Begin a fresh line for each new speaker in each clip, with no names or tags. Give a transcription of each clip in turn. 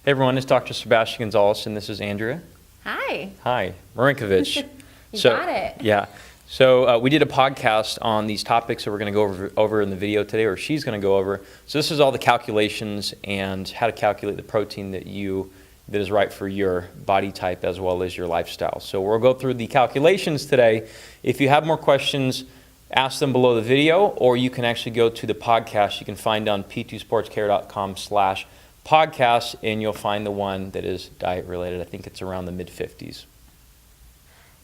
Hey everyone, it's Dr. Sebastian Gonzalez, and this is Andrea.
Hi.
Hi, Marinkovich.
You got it.
Yeah. So we did a podcast on these topics that we're going to go over in the video today, or she's going to go over. So this is all the calculations and how to calculate the protein that is right for your body type as well as your lifestyle. So we'll go through the calculations today. If you have more questions, ask them below the video, or you can actually go to the podcast. You can find on p2sportscare.com/podcast, and you'll find the one that is diet related. I think it's around the mid-50s.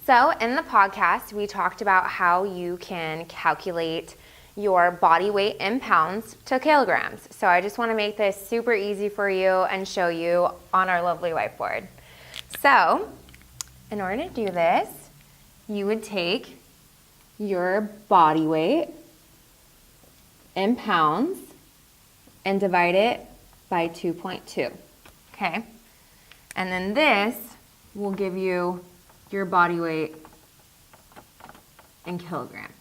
So in the podcast, we talked about how you can calculate your body weight in pounds to kilograms. So I just want to make this super easy for you and show you on our lovely whiteboard. So in order to do this, you would take your body weight in pounds and divide it by 2.2, okay? And then this will give you your body weight in kilograms.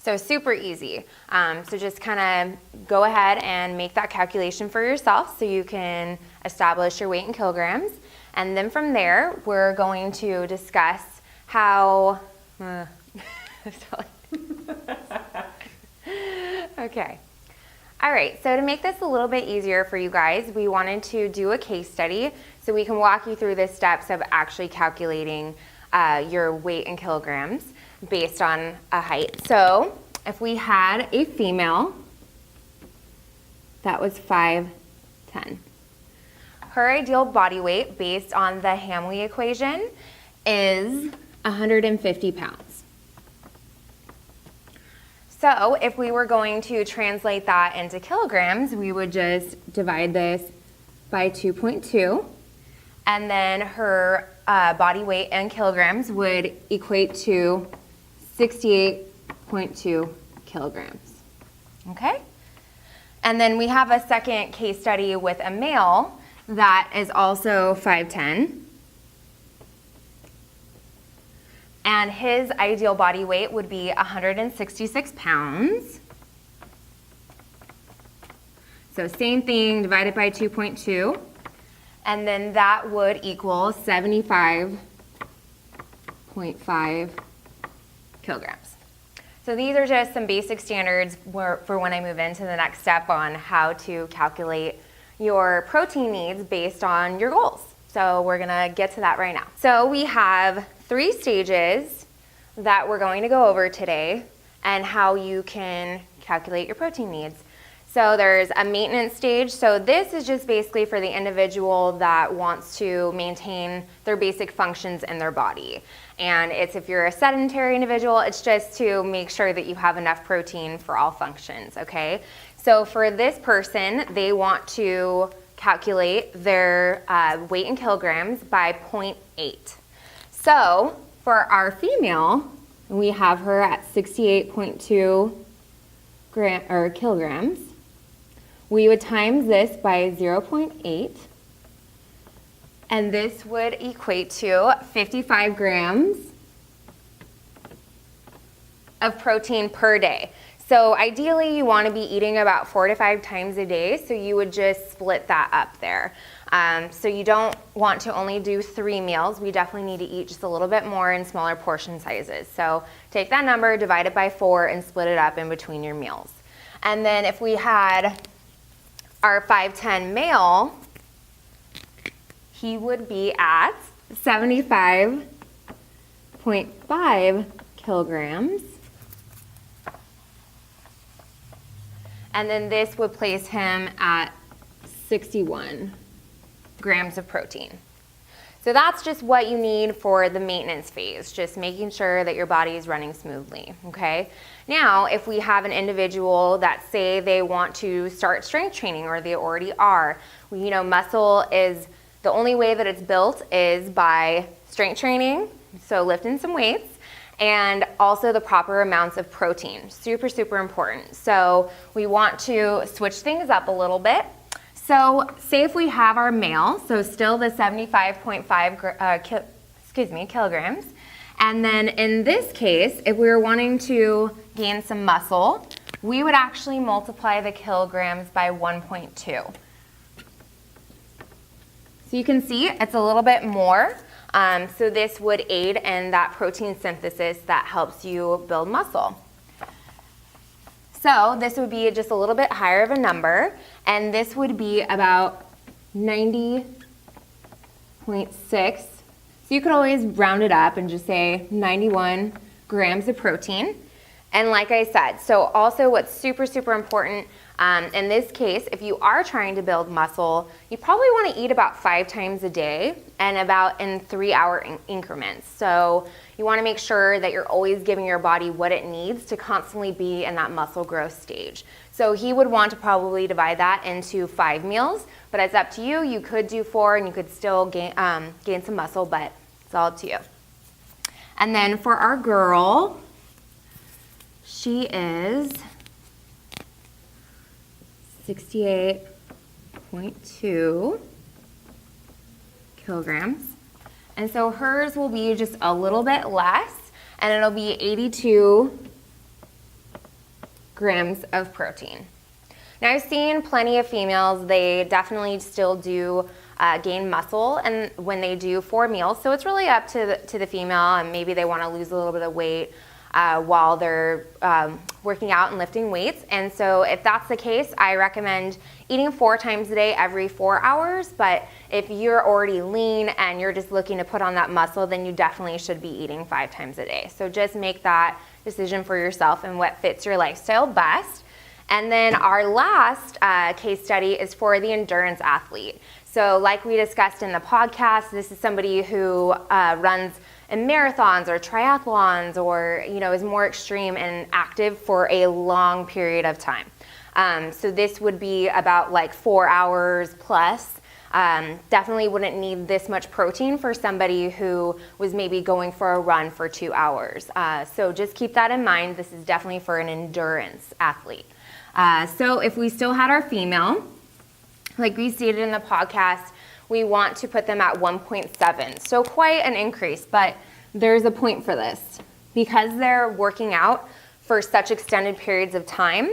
So super easy. So just kind of go ahead and make that calculation for yourself so you can establish your weight in kilograms. And then from there, we're going to discuss how, okay. All right, so to make this a little bit easier for you guys, we wanted to do a case study so we can walk you through the steps of actually calculating your weight in kilograms based on a height. So if we had a female that was 5'10", her ideal body weight based on the Hamley equation is 150 pounds. So if we were going to translate that into kilograms, we would just divide this by 2.2, and then her body weight in kilograms would equate to 68.2 kilograms, okay? And then we have a second case study with a male that is also 5'10", and his ideal body weight would be 166 pounds. So same thing, divided by 2.2, and then that would equal 75.5 kilograms. So these are just some basic standards for when I move into the next step on how to calculate your protein needs based on your goals. So we're gonna get to that right now. So we have 3 stages that we're going to go over today and how you can calculate your protein needs. So there's a maintenance stage. So this is just basically for the individual that wants to maintain their basic functions in their body. And it's if you're a sedentary individual, it's just to make sure that you have enough protein for all functions, okay? So for this person, they want to calculate their weight in kilograms by 0.8. So for our female, we have her at 68.2 kilograms. We would times this by 0.8, and this would equate to 55 grams of protein per day. So ideally, you want to be eating about 4 to 5 times a day, so you would just split that up there. So you don't want to only do 3 meals. We definitely need to eat just a little bit more in smaller portion sizes. So take that number, divide it by 4, and split it up in between your meals. And then if we had our 5'10" male, he would be at 75.5 kilograms. And then this would place him at 61 grams of protein. So that's just what you need for the maintenance phase, just making sure that your body is running smoothly, okay? Now, if we have an individual that say they want to start strength training, or they already are, muscle is, the only way that it's built is by strength training, so lifting some weights, and also the proper amounts of protein. Super, super important. So we want to switch things up a little bit. So say if we have our male, so still the 75.5 kilograms, and then in this case, if we were wanting to gain some muscle, we would actually multiply the kilograms by 1.2. So you can see it's a little bit more. So this would aid in that protein synthesis that helps you build muscle. So this would be just a little bit higher of a number, and this would be about 90.6. So you could always round it up and just say 91 grams of protein. And like I said, so also what's super, super important in this case, if you are trying to build muscle, you probably want to eat about 5 times a day and about in 3-hour increments. So you want to make sure that you're always giving your body what it needs to constantly be in that muscle growth stage. So he would want to probably divide that into 5 meals, but it's up to you. You could do 4 and you could still gain some muscle, but it's all up to you. And then for our girl, she is 68.2 kilograms. And so hers will be just a little bit less, and it'll be 82 grams of protein. Now I've seen plenty of females, they definitely still do gain muscle and when they do 4 meals. So it's really up to the female, and maybe they want to lose a little bit of weight while they're working out and lifting weights. And so if that's the case, I recommend eating 4 times a day every 4 hours. But if you're already lean and you're just looking to put on that muscle, then you definitely should be eating 5 times a day. So just make that decision for yourself and what fits your lifestyle best. And then our last case study is for the endurance athlete. So like we discussed in the podcast, this is somebody who runs in marathons or triathlons, or is more extreme and active for a long period of time. So this would be about like 4 hours plus. Definitely wouldn't need this much protein for somebody who was maybe going for a run for 2 hours. So just keep that in mind. This is definitely for an endurance athlete. So if we still had our female, like we stated in the podcast, we want to put them at 1.7. So quite an increase, but there's a point for this. Because they're working out for such extended periods of time,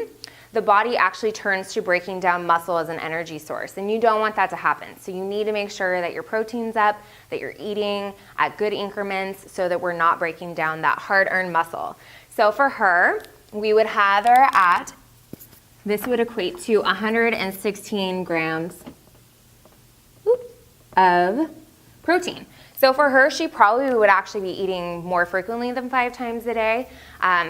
the body actually turns to breaking down muscle as an energy source, and you don't want that to happen. So you need to make sure that your protein's up, that you're eating at good increments so that we're not breaking down that hard-earned muscle. So for her, we would have her at, this would equate to 116 grams of protein. So for her, she probably would actually be eating more frequently than 5 times a day.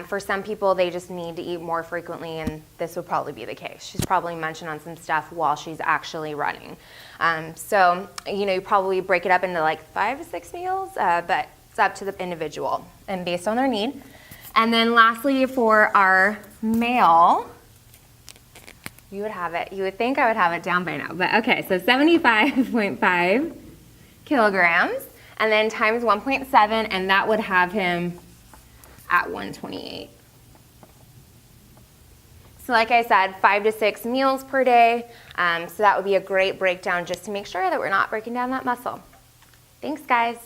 For some people, they just need to eat more frequently, and this would probably be the case. She's probably munching on some stuff while she's actually running. So, you probably break it up into like 5 to 6 meals, but it's up to the individual and based on their need. And then lastly, for our male, you would think I would have it down by now, but okay, so 75.5 kilograms, and then times 1.7, and that would have him at 128. So like I said, 5 to 6 meals per day, so that would be a great breakdown just to make sure that we're not breaking down that muscle. Thanks, guys.